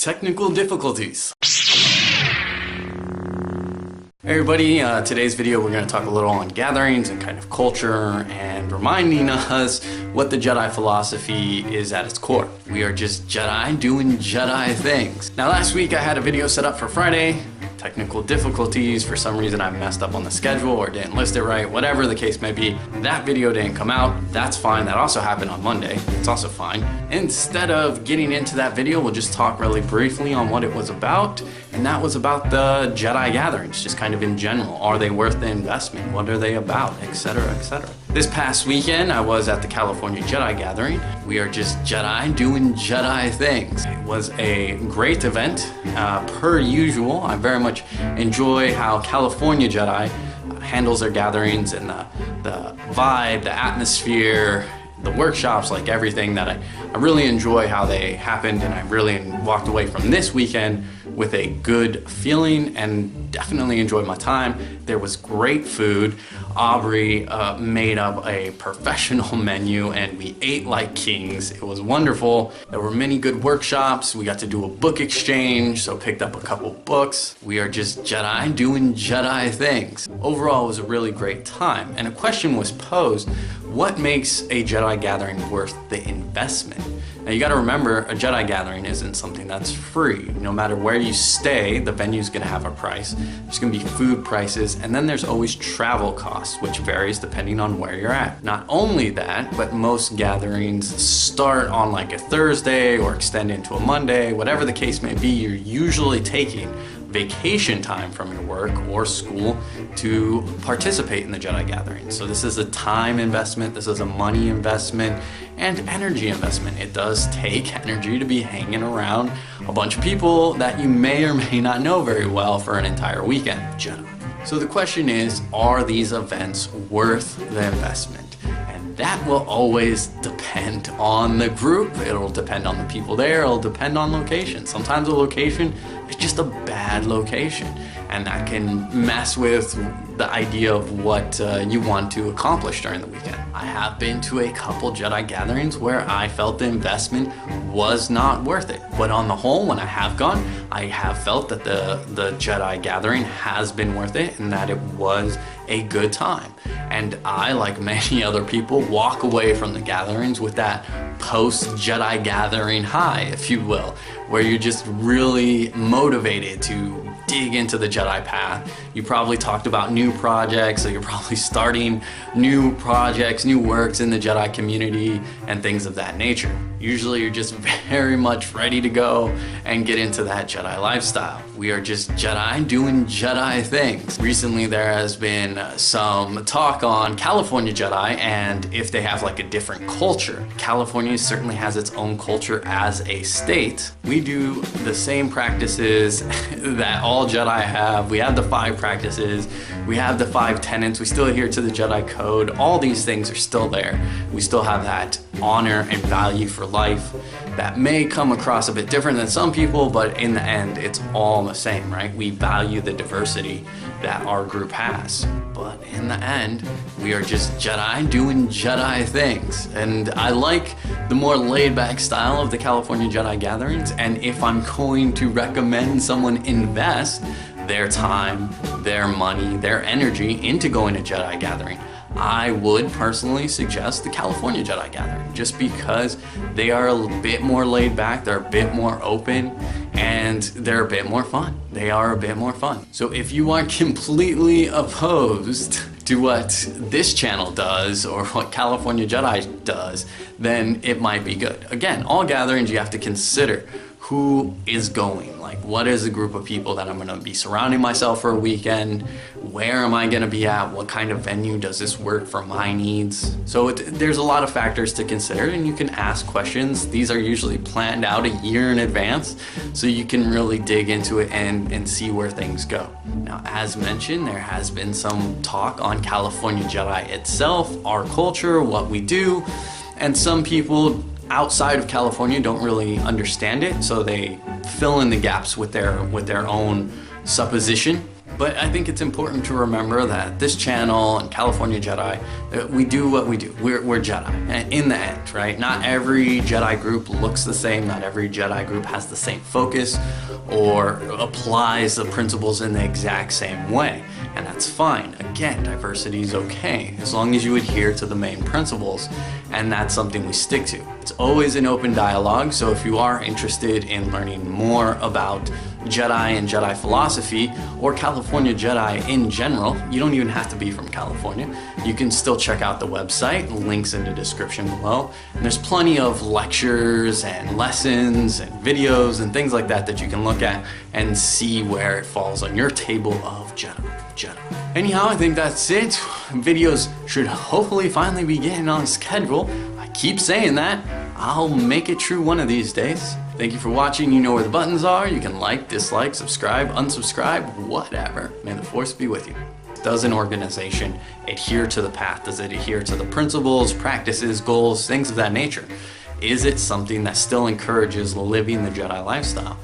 Technical difficulties. Hey everybody, today's video we're going to talk a little on gatherings and kind of culture and reminding us what the Jedi philosophy is at its core. We are just Jedi doing Jedi things. Now last week I had a video set up for Friday. Technical difficulties, for some reason I messed up on the schedule or didn't list it right, whatever the case may be. That video didn't come out, that's fine. That also happened on Monday, it's also fine. Instead of getting into that video, we'll just talk really briefly on what it was about, and that was about the Jedi gatherings, just kind of in general. Are they worth the investment? What are they about? Etc, etc. This past weekend, I was at the California Jedi gathering. We are just Jedi doing Jedi things. It was a great event, per usual. I very much enjoy how California Jedi handles their gatherings and the vibe, the atmosphere, the workshops, like everything that I really enjoy how they happened, and I really walked away from this weekend with a good feeling and definitely enjoyed my time. There was great food. Aubrey made up a professional menu and we ate like kings. It was wonderful. There were many good workshops. We got to do a book exchange, so picked up a couple books. We are just Jedi doing Jedi things. Overall, it was a really great time, and a question was posed: what makes a Jedi gathering worth the investment? Now you gotta remember, a Jedi gathering isn't something that's free. No matter where you stay, the venue's gonna have a price. There's gonna be food prices, and then there's always travel costs, which varies depending on where you're at. Not only that, but most gatherings start on like a Thursday or extend into a Monday. Whatever the case may be, you're usually taking vacation time from your work or school to participate in the Jedi gathering. So this is a time investment, this is a money investment, and energy investment. It does take energy to be hanging around a bunch of people that you may or may not know very well for an entire weekend. Jedi. So the question is, are these events worth the investment? And that will always depend on the group. It'll depend on the people there. It'll depend on location. Sometimes a location is just a bad location, and that can mess with the idea of what you want to accomplish during the weekend. I have been to a couple Jedi gatherings where I felt the investment was not worth it. But on the whole, when I have gone, I have felt that the Jedi gathering has been worth it and that it was a good time. And I, like many other people, walk away from the gatherings with that post-Jedi gathering high, if you will, where you're just really motivated to dig into the Jedi path. You probably talked about new projects, so you're probably starting new projects, new works in the Jedi community and things of that nature. Usually you're just very much ready to go and get into that Jedi lifestyle. We are just Jedi doing Jedi things. Recently there has been some talk on California Jedi and if they have like a different culture. California certainly has its own culture as a state. We do the same practices that all Jedi have. We have the 5 practices, we have the 5 tenets, we still adhere to the Jedi code. All these things are still there. We still have that honor and value for life that may come across a bit different than some people, but in the end it's all the same, right? We value the diversity that our group has, but in the end we are just Jedi doing Jedi things. And I like the more laid-back style of the California Jedi gatherings, and if I'm going to recommend someone invest their time, their money, their energy into going to Jedi gathering, I would personally suggest the California Jedi Gathering, just because they are a bit more laid back, they're a bit more open, and they're a bit more fun. They are a bit more fun. So if you are completely opposed to what this channel does or what California Jedi does, then it might be good. Again, all gatherings you have to consider who is going, like what is the group of people that I'm gonna be surrounding myself for a weekend, where am I gonna be at, what kind of venue does this work for my needs. So there's a lot of factors to consider, and you can ask questions. These are usually planned out a year in advance, so you can really dig into it and see where things go. Now, as mentioned, there has been some talk on California Jedi itself, our culture, what we do, and some people outside of California don't really understand it, so they fill in the gaps with their own supposition. But I think it's important to remember that this channel and California Jedi, we do what we do. We're Jedi in the end, right? Not every Jedi group looks the same. Not every Jedi group has the same focus or applies the principles in the exact same way. And that's fine. Again, diversity is okay, as long as you adhere to the main principles, and that's something we stick to. It's always an open dialogue, so if you are interested in learning more about Jedi and Jedi philosophy, or California Jedi in general, you don't even have to be from California. You can still check out the website, links in the description below. And there's plenty of lectures and lessons and videos and things like that that you can look at and see where it falls on your table of Jedi. Anyhow, I think that's it. Videos should hopefully finally be getting on schedule. I keep saying that. I'll make it true one of these days. Thank you for watching. You know where the buttons are. You can like, dislike, subscribe, unsubscribe, whatever. May the force be with you. Does an organization adhere to the path? Does it adhere to the principles, practices, goals, things of that nature? Is it something that still encourages living the Jedi lifestyle?